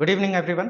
Good evening everyone.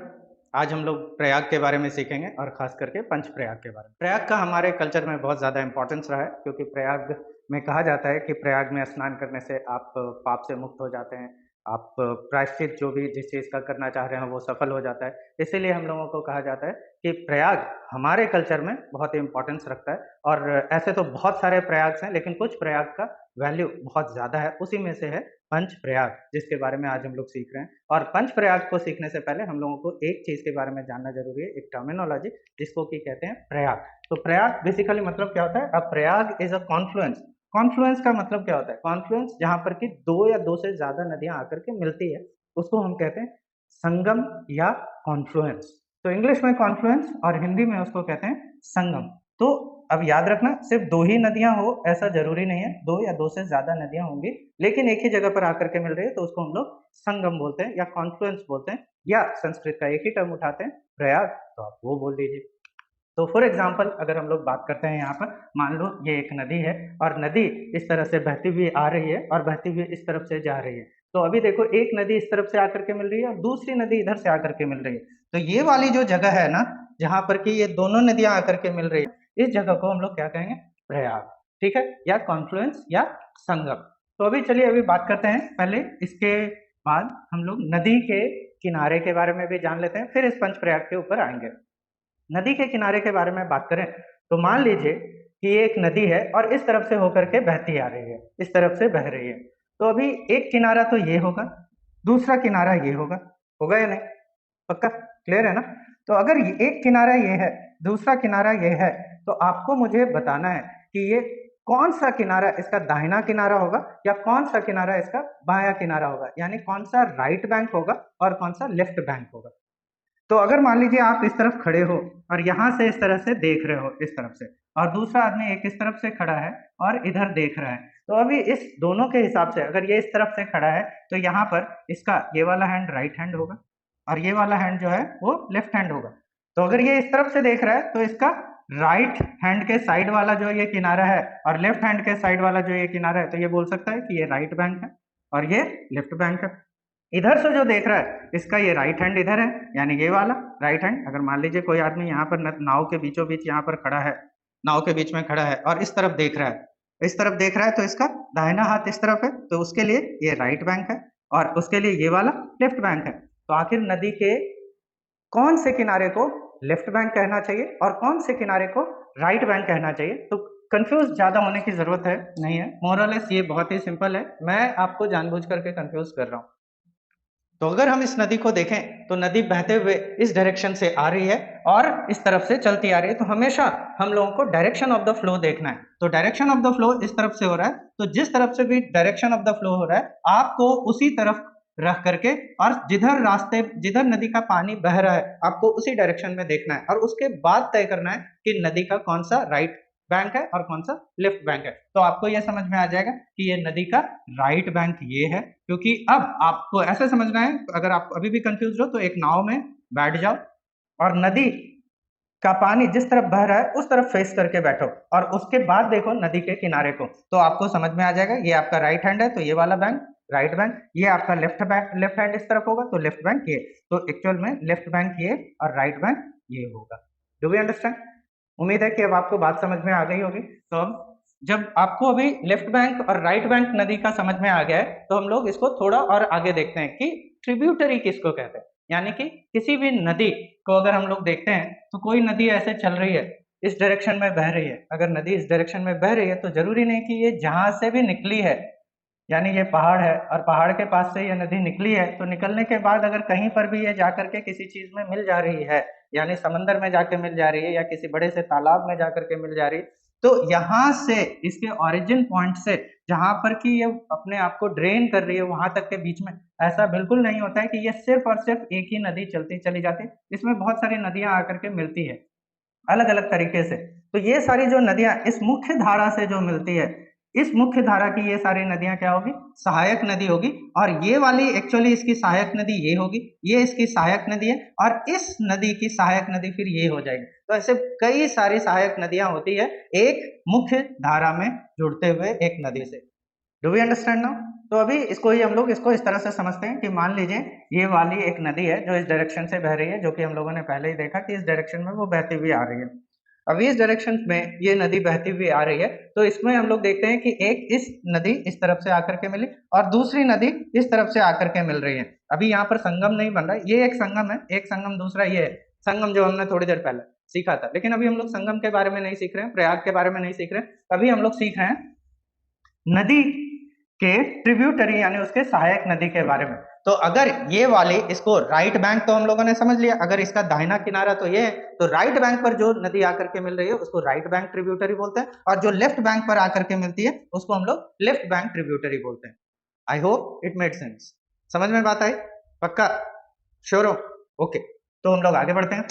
आज हम लोग प्रयाग के बारे में सीखेंगे और खास करके पंच प्रयाग के बारे में। प्रयाग का हमारे कल्चर में बहुत ज़्यादा इंपॉर्टेंस रहा है, क्योंकि प्रयाग में कहा जाता है कि प्रयाग में स्नान करने से आप पाप से मुक्त हो जाते हैं। आप प्रायश्चित जो भी जिस चीज़ का करना चाह रहे हैं वो सफल हो जाता है। इसीलिए हम लोगों को कहा जाता है कि प्रयाग हमारे कल्चर में बहुत ही इंपॉर्टेंस रखता है। और ऐसे तो बहुत सारे प्रयाग्स हैं, लेकिन कुछ प्रयाग का वैल्यू बहुत ज़्यादा है। उसी में से है पंच प्रयाग, जिसके बारे में आज हम लोग सीख रहे हैं। और पंच प्रयाग को सीखने से पहले हम लोगों को एक चीज़ के बारे में जानना ज़रूरी है, एक टर्मिनोलॉजी, जिसको कि कहते हैं प्रयाग। तो प्रयाग बेसिकली मतलब क्या होता है? A Prayag is a confluence. Confluence का मतलब क्या होता है? कॉन्फ्लुएंस जहाँ पर कि 2 या 2 से ज़्यादा नदियाँ आकर के मिलती है, उसको हम कहते हैं संगम या कॉन्फ्लुएंस। तो इंग्लिश में कॉन्फ्लुएंस और हिंदी में उसको कहते हैं संगम। तो अब याद रखना, सिर्फ 2 ही नदियाँ हो ऐसा ज़रूरी नहीं है, 2 या 2 से ज़्यादा नदियाँ होंगी, लेकिन एक ही जगह पर आकर के मिल रही है, तो उसको हम लोग संगम बोलते हैं या कॉन्फ्लुएंस बोलते हैं, या संस्कृत का एक ही टर्म उठाते हैं प्रयाग, तो आप वो बोल दीजिए। तो फॉर एग्जाम्पल अगर हम लोग बात करते हैं यहाँ पर, मान लो ये एक नदी है और नदी इस तरह से बहती हुई आ रही है और बहती हुई इस तरफ से जा रही है। तो अभी देखो, एक नदी इस तरफ से आकर के मिल रही है और दूसरी नदी इधर से आकर के मिल रही है। तो ये वाली जो जगह है ना, जहाँ पर कि ये दोनों नदियां आकर के मिल रही है, इस जगह को हम लोग क्या कहेंगे? प्रयाग। ठीक है, या कॉन्फ्लुएंस या संगम। तो अभी चलिए अभी बात करते हैं, पहले इसके बाद हम लोग नदी के किनारे के बारे में भी जान लेते हैं, फिर इस पंच प्रयाग के ऊपर आएंगे। नदी के किनारे के बारे में बात करें तो मान लीजिए कि ये एक नदी है और इस तरफ से होकर के बहती आ रही है, इस तरफ से बह रही है। तो अभी एक किनारा तो ये होगा, दूसरा किनारा ये होगा या नहीं? पक्का क्लियर है ना? तो अगर एक किनारा ये है, दूसरा किनारा ये है, तो आपको मुझे बताना है कि ये कौन सा किनारा इसका दाहिना किनारा होगा या कौन सा किनारा इसका बायां किनारा होगा, यानी कौन सा राइट बैंक होगा और कौन सा लेफ्ट बैंक होगा। तो अगर मान लीजिए आप इस तरफ खड़े हो और यहाँ से इस तरह से देख रहे हो इस तरफ से, और दूसरा आदमी एक इस तरफ से खड़ा है और इधर देख रहा है, तो अभी इस दोनों के हिसाब से अगर ये इस तरफ से खड़ा है तो यहाँ पर इसका ये वाला हैंड राइट हैंड होगा और ये वाला हैंड जो है वो लेफ्ट हैंड होगा। तो अगर ये इस तरफ से देख रहा है तो इसका राइट हैंड के साइड वाला जो ये किनारा है और लेफ्ट हैंड के साइड वाला जो ये किनारा है, तो ये बोल सकता है कि ये राइट बैंक है और ये लेफ्ट बैंक है। इधर से जो देख रहा है इसका ये राइट हैंड इधर है, यानी ये वाला राइट हैंड। अगर मान लीजिए कोई आदमी यहाँ पर नाव के बीचों बीच यहाँ पर खड़ा है, नाव के बीच में खड़ा है और इस तरफ देख रहा है, इस तरफ देख रहा है, तो इसका दाहिना हाथ इस तरफ है, तो उसके लिए ये राइट बैंक है और उसके लिए ये वाला लेफ्ट बैंक है। तो आखिर नदी के कौन से किनारे को लेफ्ट बैंक कहना चाहिए और कौन से किनारे को राइट बैंक कहना चाहिए? तो कंफ्यूज ज्यादा होने की जरूरत है नहीं है, मोरलेस ये बहुत ही सिंपल है, मैं आपको जानबूझ करके कंफ्यूज कर रहा हूँ। तो अगर हम इस नदी को देखें तो नदी बहते हुए इस डायरेक्शन से आ रही है और इस तरफ से चलती आ रही है, तो हमेशा हम लोगों को डायरेक्शन ऑफ द फ्लो देखना है। तो डायरेक्शन ऑफ द फ्लो इस तरफ से हो रहा है, तो जिस तरफ से भी डायरेक्शन ऑफ द फ्लो हो रहा है आपको उसी तरफ रख करके, और जिधर नदी का पानी बह रहा है आपको उसी डायरेक्शन में देखना है और उसके बाद तय करना है कि नदी का कौन सा राइट बैंक है और कौन सा लेफ्ट बैंक है। तो आपको यह समझ में आ जाएगा कि ये नदी का राइट बैंक ये है, क्योंकि अब आपको ऐसे समझना है, अगर आप अभी भी कंफ्यूज हो तो एक नाव में बैठ जाओ और नदी का पानी जिस तरफ बह रहा है उस तरफ फेस करके बैठो और उसके बाद देखो नदी के किनारे को, तो आपको समझ में आ जाएगा ये आपका राइट हैंड है तो ये वाला बैंक राइट बैंक, ये आपका लेफ्ट हैंड इस तरफ होगा तो लेफ्ट बैंक ये। तो एक्चुअल में लेफ्ट बैंक ये और राइट बैंक ये होगा। Do we understand? उम्मीद है कि अब आपको बात समझ में आ गई होगी। तो अब जब आपको अभी लेफ्ट बैंक और राइट बैंक नदी का समझ में आ गया है, तो हम लोग इसको थोड़ा और आगे देखते हैं कि ट्रिब्यूटरी किसको कहते हैं। यानी कि किसी भी नदी को अगर हम लोग देखते हैं तो कोई नदी ऐसे चल रही है, इस डायरेक्शन में बह रही है, अगर नदी इस डायरेक्शन में बह रही है तो जरूरी नहीं कि ये जहां से भी निकली है, यानी ये पहाड़ है और पहाड़ के पास से ये नदी निकली है, तो निकलने के बाद अगर कहीं पर भी ये जाकर के किसी चीज में मिल जा रही है, यानी समंदर में जाके मिल जा रही है या किसी बड़े से तालाब में जाकर के मिल जा रही है, तो यहाँ से इसके ओरिजिन पॉइंट से जहां पर कि ये अपने आप को ड्रेन कर रही है वहां तक के बीच में ऐसा बिल्कुल नहीं होता है कि ये सिर्फ और सिर्फ एक ही नदी चलती चली जाती है। इसमें बहुत सारी नदियां आकर के मिलती है अलग अलग तरीके से। तो ये सारी जो नदियां इस मुख्य धारा से जो मिलती है, इस मुख्य धारा की ये सारी नदियां क्या होगी? सहायक नदी होगी। और ये वाली एक्चुअली इसकी सहायक नदी ये होगी, ये इसकी सहायक नदी है और इस नदी की सहायक नदी फिर ये हो जाएगी। तो ऐसे कई सारी सहायक नदियां होती है एक मुख्य धारा में जुड़ते हुए एक नदी से। Do we understand now? तो अभी इसको ही हम लोग इसको इस तरह से समझते हैं कि मान लीजिए ये वाली एक नदी है जो इस डायरेक्शन से बह रही है, जो कि हम लोगों ने पहले ही देखा कि इस डायरेक्शन में वो बहती हुई आ रही है। अभी इस डायरेक्शन में ये नदी बहती हुई आ रही है, तो इसमें हम लोग देखते हैं कि एक इस नदी इस तरफ से आकर के मिली और दूसरी नदी इस तरफ से आकर के मिल रही है। अभी यहाँ पर संगम नहीं बन रहा है, ये एक संगम है, एक संगम, दूसरा ये है संगम जो हमने थोड़ी देर पहले सीखा था। लेकिन अभी हम लोग संगम के बारे में नहीं सीख रहे हैं, प्रयाग के बारे में नहीं सीख रहे हैं, अभी हम लोग सीख रहे हैं नदी के ट्रिब्यूटरी यानी उसके सहायक नदी के बारे में। तो अगर ये वाले इसको राइट बैंक तो हम लोगों ने समझ लिया, अगर इसका दाहिना किनारा तो ये है, तो राइट बैंक पर जो नदी आकर के मिल रही है उसको राइट बैंक ट्रिब्यूटरी बोलते हैं, और जो लेफ्ट बैंक पर आकर के मिलती है उसको हम लोग लेफ्ट बैंक ट्रिब्यूटरी बोलते हैं। आई होप इट मेड सेंस। समझ में बात आई? पक्का? श्योर हो? ओके, तो हम लोग आगे बढ़ते हैं।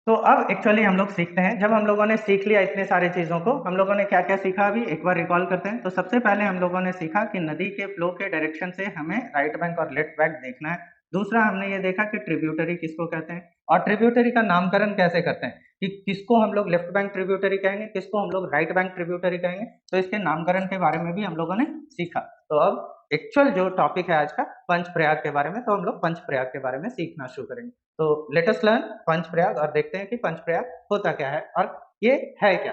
तो अब एक्चुअली हम लोग सीखते हैं, जब हम लोगों ने सीख लिया इतने सारी चीजों को, हम लोगों ने क्या क्या सीखा अभी एक बार रिकॉल करते हैं। तो सबसे पहले हम लोगों ने सीखा कि नदी के फ्लो के डायरेक्शन से हमें राइट बैंक और लेफ्ट बैंक देखना है। दूसरा हमने ये देखा कि ट्रिब्यूटरी किसको कहते हैं और ट्रिब्यूटरी का नामकरण कैसे करते हैं, कि किसको हम लोग लेफ्ट बैंक ट्रिब्यूटरी कहेंगे, किसको हम लोग राइट बैंक ट्रिब्यूटरी कहेंगे। तो इसके नामकरण के बारे में भी हम लोगों ने सीखा। तो अब एक्चुअल जो टॉपिक है आज का पंच प्रयाग के बारे में, तो हम लोग पंच प्रयाग के बारे में सीखना शुरू करेंगे। तो लेट अस लर्न पंच प्रयाग और देखते हैं कि पंच प्रयाग होता क्या है और ये है क्या।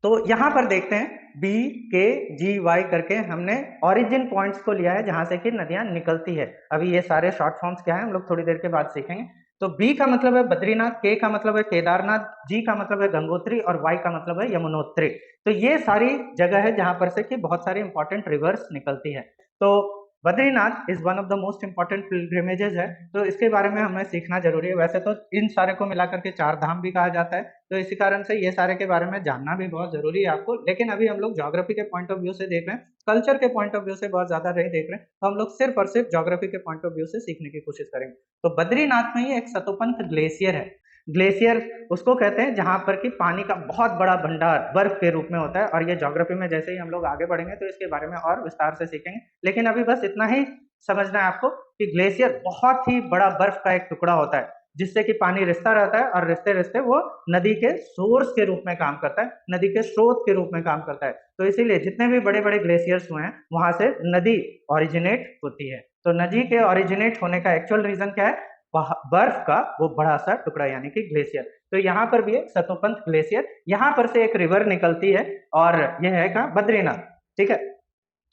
तो यहां पर देखते हैं बी के जी वाई करके हमने ओरिजिन पॉइंट्स को लिया है जहां से कि नदियां निकलती है। अभी ये सारे शॉर्ट फॉर्म्स क्या है हम लोग थोड़ी देर के बाद सीखेंगे। तो बी का मतलब है बद्रीनाथ, के का मतलब है केदारनाथ, जी का मतलब है गंगोत्री और वाई का मतलब है यमुनोत्री। तो ये सारी जगह है जहां पर से कि बहुत सारी इंपॉर्टेंट रिवर्स निकलती है। तो Badrinath is one of the most important pilgrimages है, तो इसके बारे में हमें सीखना जरूरी है। वैसे तो इन सारे को मिलाकर के 4 धाम भी कहा जाता है, तो इसी कारण से ये सारे के बारे में जानना भी बहुत जरूरी है आपको। लेकिन अभी हम लोग ज्योग्राफी के पॉइंट ऑफ व्यू से देख रहे हैं, कल्चर के पॉइंट ऑफ व्यू से बहुत ज्यादा नहीं देख रहे हैं, तो हम लोग सिर्फ और सिर्फ ज्योग्राफी के पॉइंट ऑफ व्यू से सीखने की कोशिश करेंगे। तो बद्रीनाथ में ही एक सतोपंथ ग्लेशियर है। ग्लेशियर उसको कहते हैं जहां पर कि पानी का बहुत बड़ा भंडार बर्फ के रूप में होता है, और ये ज्योग्राफी में जैसे ही हम लोग आगे बढ़ेंगे तो इसके बारे में और विस्तार से सीखेंगे। लेकिन अभी बस इतना ही समझना है आपको कि ग्लेशियर बहुत ही बड़ा बर्फ का एक टुकड़ा होता है जिससे कि पानी रिसता रहता है, और रिसते रिसते वो नदी के सोर्स के रूप में काम करता है, नदी के स्रोत के रूप में काम करता है। तो इसीलिए जितने भी बड़े बड़े ग्लेशियर्स हुए हैं वहां से नदी ओरिजिनेट होती है। तो नदी के ओरिजिनेट होने का एक्चुअल रीजन क्या है? बर्फ का वो बड़ा सा टुकड़ा यानी कि ग्लेशियर। तो यहाँ पर भी एक सतोपंथ ग्लेशियर, यहाँ पर से एक रिवर निकलती है और यह है कहाँ? बद्रीनाथ। ठीक है,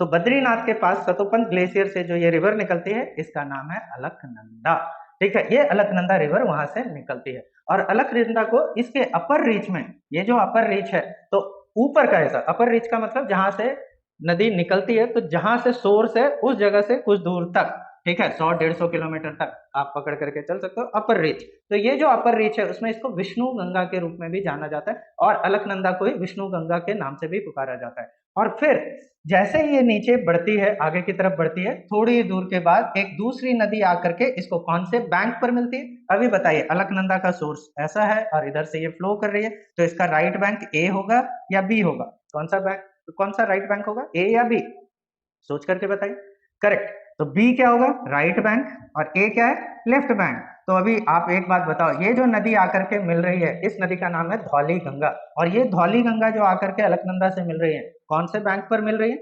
तो बद्रीनाथ के पास सतोपंथ ग्लेशियर से जो ये रिवर निकलती है इसका नाम है अलकनंदा। ठीक है, ये अलकनंदा रिवर वहां से निकलती है, और अलकनंदा को इसके अपर रीच में, ये जो अपर रीच है तो ऊपर का हिस्सा, अपर रीच का मतलब जहां से नदी निकलती है, तो जहां से सोर्स है उस जगह से कुछ दूर तक, ठीक है, 100-150 किलोमीटर तक आप पकड़ करके चल सकते हो, अपर रीच। तो ये जो अपर रीच है उसमें इसको विष्णु गंगा के रूप में भी जाना जाता है, और अलकनंदा को ही विष्णु गंगा के नाम से भी पुकारा जाता है। और फिर जैसे ही ये नीचे बढ़ती है, आगे की तरफ बढ़ती है, थोड़ी दूर के बाद एक दूसरी नदी आकर के इसको कौन से बैंक पर मिलती है? अभी बताइए, अलकनंदा का सोर्स ऐसा है और इधर से ये फ्लो कर रही है, तो इसका राइट बैंक ए होगा या बी होगा? कौन सा बैंक, कौन सा राइट बैंक होगा, ए या बी? सोच करके बताइए। करेक्ट, तो बी क्या होगा? राइट बैंक, और ए क्या है? Left bank. तो अभी आप एक बात बताओ, ये जो नदी आकर के मिल रही है इस नदी का नाम है धौली गंगा, और ये धौली गंगा जो आकर के अलकनंदा से मिल रही है कौन से बैंक पर मिल रही है?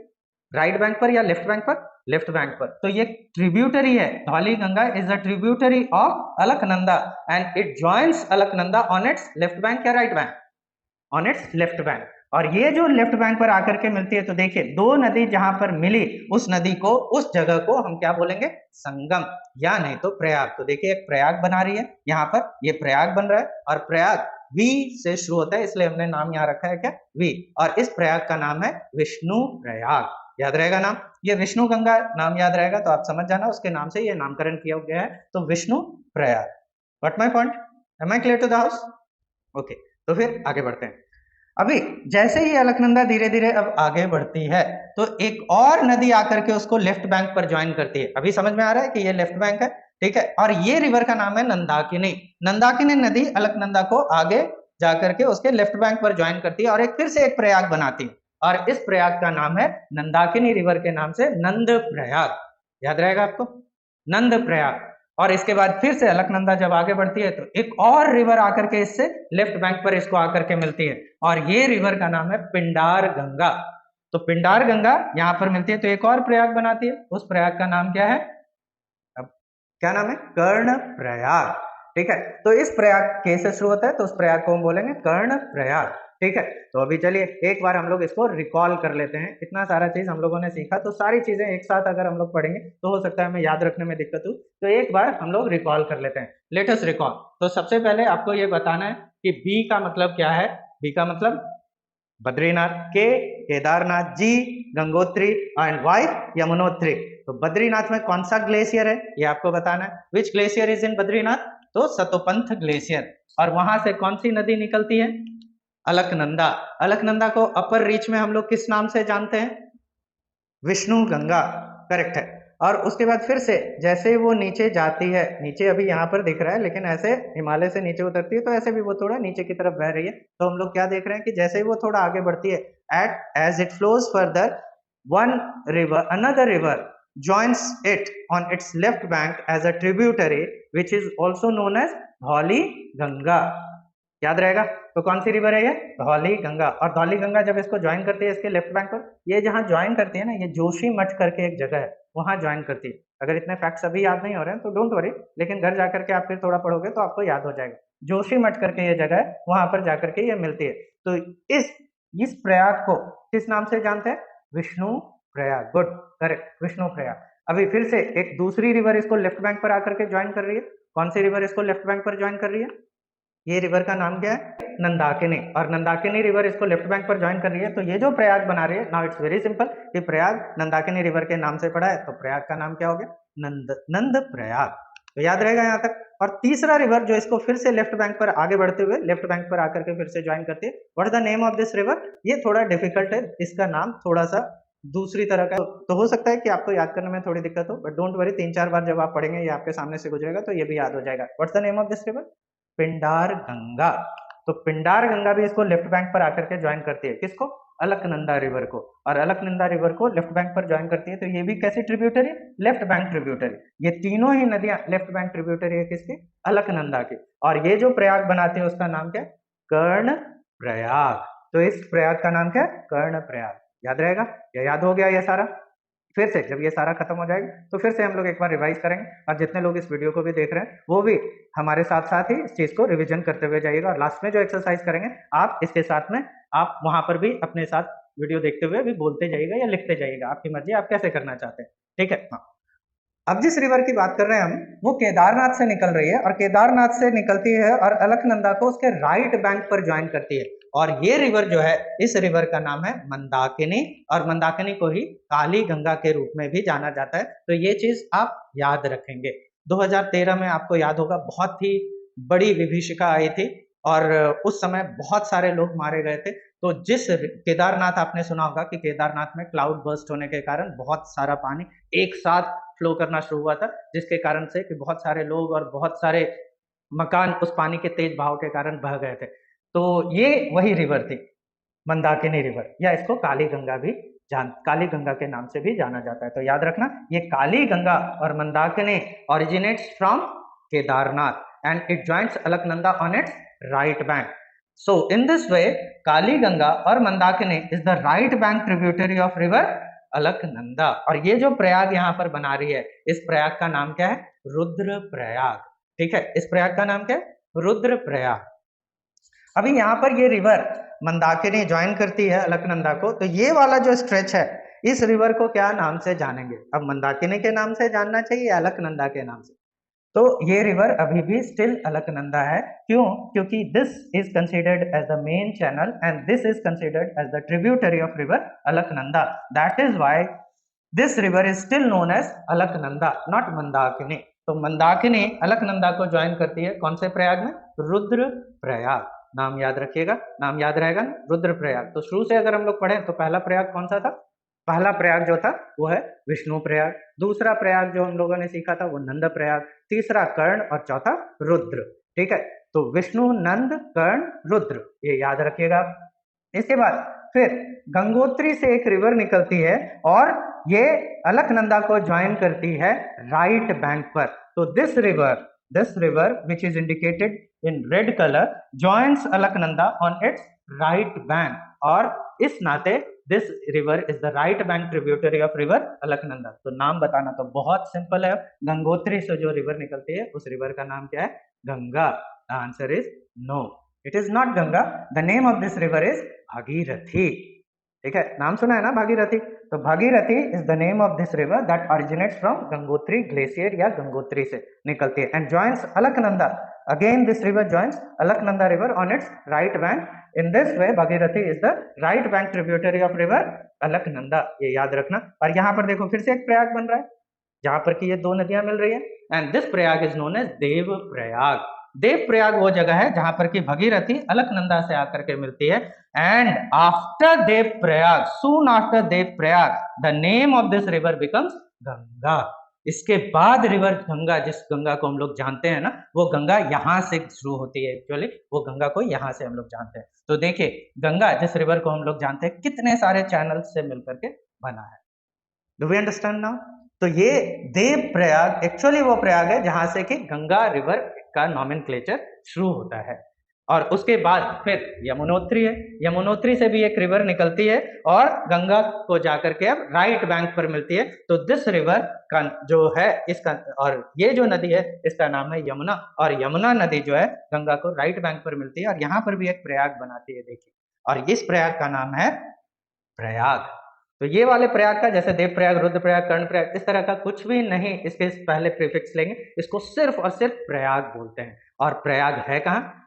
राइट बैंक पर या लेफ्ट बैंक पर? लेफ्ट बैंक पर। तो ये ट्रिब्यूटरी है, Dhauli Ganga is a tributary of Alaknanda and it joins Alaknanda on its left bank या right bank? On its left bank. और ये जो लेफ्ट बैंक पर आकर के मिलती है, तो देखिए दो नदी जहां पर मिली उस नदी को, उस जगह को हम क्या बोलेंगे? संगम, या नहीं तो प्रयाग। तो देखिए एक प्रयाग बना रही है यहाँ पर, ये प्रयाग बन रहा है, और प्रयाग वी से शुरू होता है इसलिए हमने नाम यहाँ रखा है क्या? वी। और इस प्रयाग का नाम है विष्णु प्रयाग। याद रहेगा नाम, ये विष्णु गंगा नाम याद रहेगा तो आप समझ जाना उसके नाम से ये नामकरण किया गया है, तो Vishnu Prayag. What my point? Am I clear to the house? Okay, तो फिर आगे बढ़ते हैं। अभी जैसे ही अलकनंदा धीरे धीरे अब आगे बढ़ती है, तो एक और नदी आकर के उसको लेफ्ट बैंक पर ज्वाइन करती है। अभी समझ में आ रहा है कि ये लेफ्ट बैंक है, ठीक है, और ये रिवर का नाम है नंदाकिनी। नंदाकिनी नदी अलकनंदा को आगे जाकर के उसके लेफ्ट बैंक पर ज्वाइन करती है और एक फिर से एक प्रयाग बनाती है, और इस प्रयाग का नाम है नंदाकिनी रिवर के नाम से नंद प्रयाग। याद रहेगा आपको? नंद प्रयाग। और इसके बाद फिर से अलकनंदा जब आगे बढ़ती है तो एक और रिवर आकर के इससे लेफ्ट बैंक पर इसको आकर के मिलती है, और ये रिवर का नाम है पिंडार गंगा। तो पिंडार गंगा यहाँ पर मिलती है तो एक और प्रयाग बनाती है, उस प्रयाग का नाम क्या है? अब क्या नाम है? कर्ण प्रयाग। ठीक है, तो इस प्रयाग के से शुरू होता है तो उस प्रयाग को हम बोलेंगे कर्ण प्रयाग। ठीक है, तो अभी चलिए एक बार हम लोग इसको रिकॉल कर लेते हैं। इतना सारा चीज हम लोगों ने सीखा, तो सारी चीजें एक साथ अगर हम लोग पढ़ेंगे तो हो सकता है हमें याद रखने में दिक्कत हो, तो एक बार हम लोग रिकॉल कर लेते हैं। Let us recall. तो सबसे पहले आपको ये बताना है कि बी का मतलब क्या है। बी का मतलब बद्रीनाथ, के केदारनाथ, जी गंगोत्री एंड वाई यमुनोत्री। तो बद्रीनाथ में कौन सा ग्लेशियर है ये आपको बताना है। विच ग्लेशियर इज इन बद्रीनाथ? तो सतोपंथ ग्लेशियर। और वहां से कौन सी नदी निकलती है? अलकनंदा। अलकनंदा को अपर रीच में हम लोग किस नाम से जानते हैं? विष्णु गंगा। करेक्ट है। और उसके बाद फिर से जैसे वो नीचे जाती है, नीचे अभी यहाँ पर दिख रहा है लेकिन ऐसे हिमालय से नीचे उतरती है तो ऐसे भी वो थोड़ा नीचे की तरफ बह रही है। तो हम लोग क्या देख रहे हैं कि जैसे ही वो थोड़ा आगे बढ़ती है, at as it flows further, one river another river joins it on its left bank as a tributary which is also known as Dhauli Ganga. याद रहेगा। तो कौन सी रिवर है ये? धौली गंगा। और धौली गंगा जब इसको ज्वाइन करती है इसके लेफ्ट बैंक पर, ये जहां ज्वाइन करती है ना, ये जोशी मठ करके एक जगह है, वहां ज्वाइन करती है। अगर इतने फैक्ट्स अभी याद नहीं हो रहे हैं तो डोंट वरी, लेकिन घर जाकर के आप फिर थोड़ा पढ़ोगे तो आपको याद हो जाएगा। जोशी मठ करके ये जगह है, वहां पर जाकर के ये मिलती है। तो इस प्रयाग को किस नाम से जानते हैं? विष्णु प्रयाग। Good, correct, Vishnu Prayag. अभी फिर से एक दूसरी रिवर इसको लेफ्ट बैंक पर आकर के ज्वाइन कर रही है। कौन सी रिवर इसको लेफ्ट बैंक पर ज्वाइन कर रही है? ये रिवर का नाम क्या है? नंदाकिनी। और नंदाकिनी रिवर इसको लेफ्ट बैंक पर ज्वाइन कर रही है। तो ये जो प्रयाग बना रही है, नाउ इट्स वेरी सिंपल, कि प्रयाग नंदाकिनी रिवर के नाम से पड़ा है तो प्रयाग का नाम क्या हो गया? नंद प्रयाग। तो याद रहेगा यहाँ तक। और तीसरा रिवर जो इसको फिर से लेफ्ट बैंक पर आगे बढ़ते हुए लेफ्ट बैंक पर आकर के फिर से ज्वाइन करती है, what is the name of this river? ये थोड़ा डिफिकल्ट है, इसका नाम थोड़ा सा दूसरी तरह का, तो हो सकता है कि आपको याद करने में थोड़ी दिक्कत हो, बट डोंट वरी, 3-4 बार जब आप पढ़ेंगे ये आपके सामने से गुजरेगा तो ये भी याद हो जाएगा। What's the name of this river? Pindar Ganga. तो पिंडार गंगा भी इसको लेफ्ट बैंक पर आकर के ज्वाइन करती है। किसको? अलकनंदा रिवर को। और अलकनंदा रिवर को लेफ्ट बैंक पर ज्वाइन करती है। तो ये भी कैसी ट्रिब्यूटरी? Left bank tributary. ये तीनों ही नदियां लेफ्ट बैंक ट्रिब्यूटरी है किसकी? अलकनंदा की। और ये जो प्रयाग बनाती है उसका नाम क्या? कर्ण प्रयाग। तो इस प्रयाग का नाम क्या है? कर्ण प्रयाग। याद रहेगा? या याद हो गया ये सारा? फिर से जब ये सारा खत्म हो जाएगा तो फिर से हम लोग एक बार रिवाइज करेंगे, और जितने लोग इस वीडियो को भी देख रहे हैं वो भी हमारे साथ साथ ही इस चीज को रिवीजन करते हुए जाइएगा। और लास्ट में जो एक्सरसाइज करेंगे आप इसके साथ में, आप वहां पर भी अपने साथ वीडियो देखते हुए भी बोलते जाइएगा या लिखते जाइएगा, आपकी मर्जी, आप कैसे करना चाहते हैं। ठीक है। हाँ, अब जिस रिवर की बात कर रहे हैं हम, वो केदारनाथ से निकल रही है, और केदारनाथ से निकलती है और अलकनंदा को उसके राइट बैंक पर ज्वाइन करती है। और ये रिवर जो है, इस रिवर का नाम है मंदाकिनी, और मंदाकिनी को ही काली गंगा के रूप में भी जाना जाता है। तो ये चीज आप याद रखेंगे। 2013 में आपको याद होगा बहुत ही बड़ी विभीषिका आई थी, और उस समय बहुत सारे लोग मारे गए थे। तो जिस केदारनाथ, आपने सुना होगा कि केदारनाथ में क्लाउड बर्स्ट होने के कारण बहुत सारा पानी एक साथ फ्लो करना शुरू हुआ था, जिसके कारण से कि बहुत सारे लोग और बहुत सारे मकान उस पानी के तेज बहाव के कारण बह गए थे। तो ये वही रिवर थी, मंदाकिनी रिवर, या इसको काली गंगा भी काली गंगा के नाम से भी जाना जाता है। तो याद रखना, ये काली गंगा और Mandakini originates from Kedarnath and it joints Alaknanda on its right bank. So in this way, काली गंगा और Mandakini is the right bank tributary of river Alaknanda. और ये जो प्रयाग यहाँ पर बना रही है, इस प्रयाग का नाम क्या है? रुद्र प्रयाग। ठीक है, इस प्रयाग का नाम क्या है? रुद्र प्रयाग। अभी यहाँ पर ये रिवर मंदाकिनी ज्वाइन करती है अलकनंदा को, तो ये वाला जो स्ट्रेच है, इस रिवर को क्या नाम से जानेंगे? अब मंदाकिनी के नाम से जानना चाहिए या अलकनंदा के नाम से? तो ये रिवर अभी भी स्टिल अलकनंदा है। क्यों? क्योंकि this is considered as the main channel and this is considered as the tributary of river Alaknanda. That is why this river is still known as Alaknanda, not Mandakini. तो मंदाकिनी अलकनंदा को ज्वाइन करती है कौन से प्रयाग में? रुद्र प्रयाग। नाम याद रखिएगा, नाम याद रहेगा, रुद्र प्रयाग। तो शुरू से अगर हम लोग पढ़े तो पहला प्रयाग कौन सा था? पहला प्रयाग जो था वो है विष्णु प्रयाग। दूसरा प्रयाग जो हम लोगों ने सीखा था वो नंद प्रयाग। तीसरा कर्ण और चौथा रुद्र। ठीक है, तो विष्णु, नंद, कर्ण, रुद्र, ये याद रखिएगा। इसके बाद फिर गंगोत्री से एक रिवर निकलती है और ये अलकनंदा को ज्वाइन करती है राइट बैंक पर। तो this river which is indicated in red colour joins Alaknanda on its right bank, और इस नाते this river is the right bank tributary of river Alaknanda. तो नाम बताना तो बहुत सिंपल है, गंगोत्री से जो रिवर निकलती है उस रिवर का नाम क्या है? Ganga. The answer is no, it is not Ganga. The name of this river is Bhagirathi. ठीक है, नाम सुना है ना भागीरथी? तो Bhagirathi is the name of this river that originates from Gangotri glacier या गंगोत्री से निकलती है and joins Alaknanda. Again this river joins Alaknanda river on its right bank. In this way Bhagirathi is the right bank tributary of river Alaknanda, ये याद रखना। और यहाँ पर देखो फिर से एक प्रयाग बन रहा है जहां पर कि ये दो नदियां मिल रही है, and this Prayag is known as Dev Prayag. Dev Prayag वो जगह है जहां पर कि भगीरथी अलकनंदा से आकर के मिलती है, and after Dev Prayag, soon after Dev Prayag, the name of this river becomes Ganga. इसके बाद रिवर गंगा, जिस गंगा को हम लोग जानते हैं ना, वो गंगा यहाँ से शुरू होती है। एक्चुअली वो गंगा को यहाँ से हम लोग जानते हैं। तो देखिए गंगा जिस रिवर को हम लोग जानते हैं कितने सारे चैनल्स से मिलकर के बना है। Do we understand now? तो ये देव प्रयाग एक्चुअली वो प्रयाग है जहां से कि गंगा रिवर का नॉमेनक्लेचर शुरू होता है। और उसके बाद फिर यमुनोत्री है, यमुनोत्री से भी एक रिवर निकलती है और गंगा को जाकर के अब राइट बैंक पर मिलती है। तो दिस रिवर का जो है इसका, और ये जो नदी है इसका नाम है यमुना, और यमुना नदी जो है गंगा को राइट बैंक पर मिलती है और यहाँ पर भी एक प्रयाग बनाती है, देखिए, और इस प्रयाग का नाम है प्रयाग। तो ये वाले प्रयाग का, जैसे देव प्रयाग, रुद्र प्रयाग, कर्ण प्रयाग, इस तरह का कुछ भी नहीं इसके पहले प्रीफिक्स लेंगे, इसको सिर्फ और सिर्फ प्रयाग बोलते हैं। और प्रयाग है कहाँ?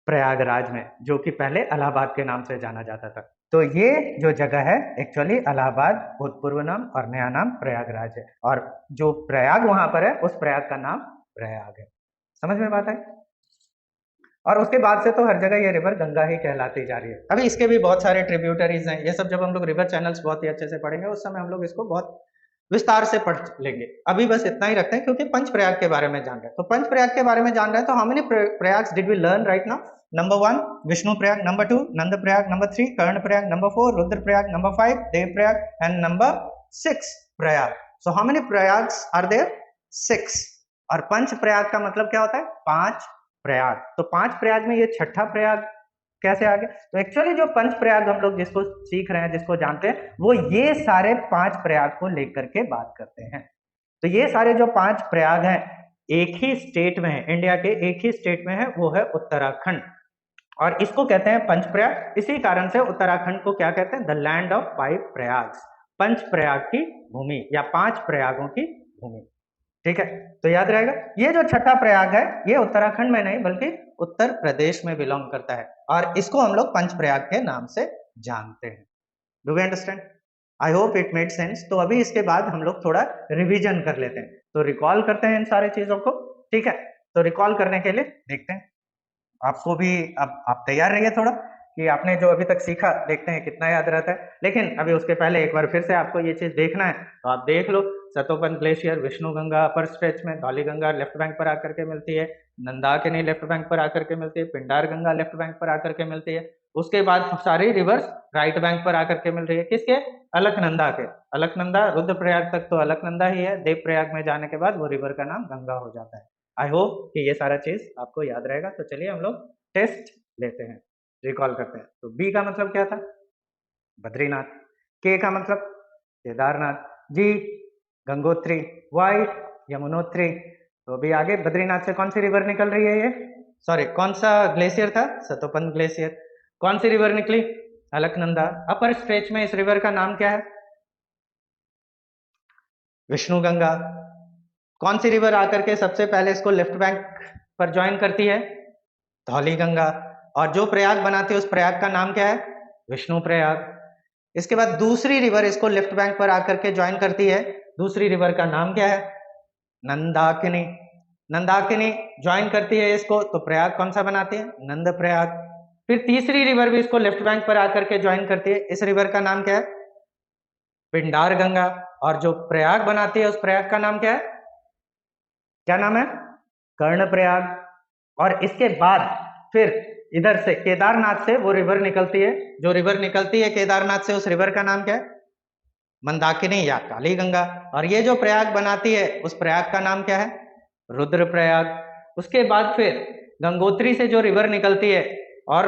प्रयागराज में, जो कि पहले इलाहाबाद के नाम से जाना जाता था। तो ये जो जगह है एक्चुअली इलाहाबाद भूतपूर्व नाम और नया नाम प्रयागराज है, और जो प्रयाग वहां पर है उस प्रयाग का नाम प्रयाग है। समझ में बात है? और उसके बाद से तो हर जगह ये रिवर गंगा ही कहलाती जा रही है। अभी इसके भी बहुत सारे ट्रिब्यूटरीज हैं, ये सब जब हम लोग रिवर चैनल्स बहुत ही अच्छे से पढ़ेंगे उस समय हम लोग इसको बहुत विस्तार से पढ़ लेंगे। अभी बस इतना ही रखते हैं क्योंकि पंच प्रयाग के बारे में जान रहे हैं। तो पंच प्रयाग के बारे में जान रहे हैं, तो how many Prayags did we learn right now? Number 1 Vishnu Prayag, number 2 Nand Prayag, number 3 Karna Prayag, number 4 Rudra Prayag, number 5 Dev Prayag, and number 6 Prayag. So how many Prayags are there? 6। और पंच प्रयाग का मतलब क्या होता है? 5 प्रयाग। तो 5 प्रयाग में ये छठा प्रयाग कैसे आ गया? तो एक्चुअली जो पंच प्रयाग हम लोग जिसको सीख रहे हैं, जिसको जानते हैं, वो ये सारे 5 प्रयाग को लेकर के बात करते हैं। तो ये सारे जो 5 प्रयाग हैं एक ही स्टेट में है, इंडिया के एक ही स्टेट में है, वो है उत्तराखंड, और इसको कहते हैं पंच प्रयाग। इसी कारण से उत्तराखंड को क्या कहते हैं? द लैंड ऑफ 5 प्रयाग्स, पंच प्रयाग की भूमि या 5 प्रयागों की भूमि। ठीक है, तो याद रहेगा ये जो छठा प्रयाग है ये उत्तराखंड में नहीं बल्कि उत्तर प्रदेश में बिलोंग करता है, और इसको हम लोग पंच प्रयाग के नाम से जानते हैं। Do we understand? I hope it made sense. तो अभी इसके बाद हम लोग थोड़ा रिवीजन कर लेते हैं, तो रिकॉल करते हैं इन सारे चीजों को। ठीक है, तो रिकॉल करने के लिए देखते हैं आपको भी, अब आप तैयार रहिए थोड़ा कि आपने जो अभी तक सीखा देखते हैं कितना याद रहता है। लेकिन अभी उसके पहले एक बार फिर से आपको ये चीज देखना है, तो आप देख लो। सतोपन ग्लेशियर, विष्णु गंगा अपर स्ट्रेच में, धौली गंगा लेफ्ट बैंक पर आकर के मिलती है, नंदाकिनी लेफ्ट बैंक पर आकर के मिलती है, पिंडार गंगा लेफ्ट बैंक पर आकर के मिलती है। उसके बाद सारी रिवर्स राइट बैंक पर आकर के मिल रही है, किसके? अलकनंदा के। अलकनंदा रुद्रप्रयाग तक तो अलकनंदा ही है, देव प्रयाग में जाने के बाद वो रिवर का नाम गंगा हो जाता है। आई होप कि ये सारा चीज आपको याद रहेगा। तो चलिए हम लोग टेस्ट लेते हैं, रिकॉल करते हैं। तो बी का मतलब क्या था? बद्रीनाथ। के का मतलब केदारनाथ। जी गंगोत्री। वाई यमुनोत्री। तो अभी आगे बद्रीनाथ से कौन सी रिवर निकल रही है? ये सॉरी कौन सा ग्लेशियर था? सतोपन ग्लेशियर। कौन सी रिवर निकली? अलकनंदा। अपर स्ट्रेच में इस रिवर का नाम क्या है? विष्णु गंगा। कौन सी रिवर आकर के सबसे पहले इसको लेफ्ट बैंक पर ज्वाइन करती है? धौली गंगा। और जो प्रयाग बनाती है उस प्रयाग का नाम क्या है? विष्णु प्रयाग। इसके बाद दूसरी रिवर इसको लेफ्ट बैंक पर आकर के ज्वाइन करती है, दूसरी रिवर का नाम क्या है? नंदाकिनी। नंदाकिनी ज्वाइन करती है इसको, तो प्रयाग कौन सा बनाती है? नंद प्रयाग। फिर तीसरी रिवर भी इसको लेफ्ट बैंक पर आकर के ज्वाइन करती है, इस रिवर का नाम क्या है? पिंडार गंगा। और जो प्रयाग बनाती है उस प्रयाग का नाम क्या है? क्या नाम है? कर्ण प्रयाग। और इसके बाद फिर इधर से केदारनाथ से वो रिवर निकलती है, जो रिवर निकलती है केदारनाथ से, उस रिवर का नाम क्या है? मंदाकिनी या काली गंगा। और ये जो प्रयाग बनाती है उस प्रयाग का नाम क्या है? रुद्रप्रयाग। उसके बाद फिर गंगोत्री से जो रिवर निकलती है और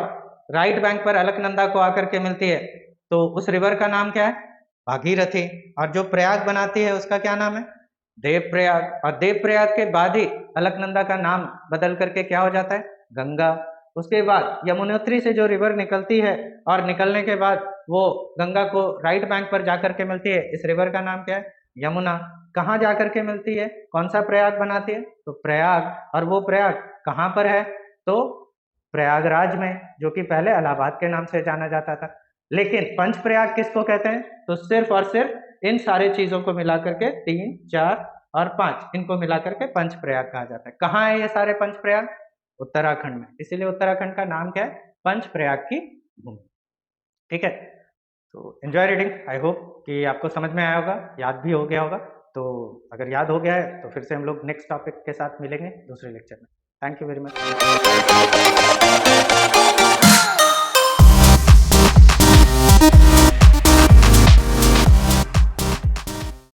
राइट बैंक पर अलकनंदा को आकर के मिलती है, तो उस रिवर का नाम क्या है? भागीरथी। और जो प्रयाग बनाती है उसका क्या नाम है? देवप्रयाग। और देवप्रयाग के बाद ही अलकनंदा का नाम बदल करके क्या हो जाता है? गंगा। उसके बाद यमुनोत्री से जो रिवर निकलती है और निकलने के बाद वो गंगा को राइट बैंक पर जाकर के मिलती है, इस रिवर का नाम क्या है? यमुना। कहाँ जाकर के मिलती है? कौन सा प्रयाग बनाती है? तो प्रयाग। और वो प्रयाग कहाँ पर है? तो प्रयागराज में, जो कि पहले इलाहाबाद के नाम से जाना जाता था। लेकिन पंच प्रयाग किसको कहते हैं? तो सिर्फ और सिर्फ इन सारे चीजों को मिला करके 3, 4 और 5 इनको मिला करके पंच प्रयाग कहा जाता है। कहाँ है ये सारे पंच प्रयाग? उत्तराखंड में। इसीलिए उत्तराखंड का नाम क्या है? पंच प्रयाग की भूमि। ठीक है, तो एंजॉय रीडिंग। आई होप कि आपको समझ में आया होगा, याद भी हो गया होगा। तो अगर याद हो गया है तो फिर से हम लोग नेक्स्ट टॉपिक के साथ मिलेंगे दूसरे लेक्चर में। Thank you very much.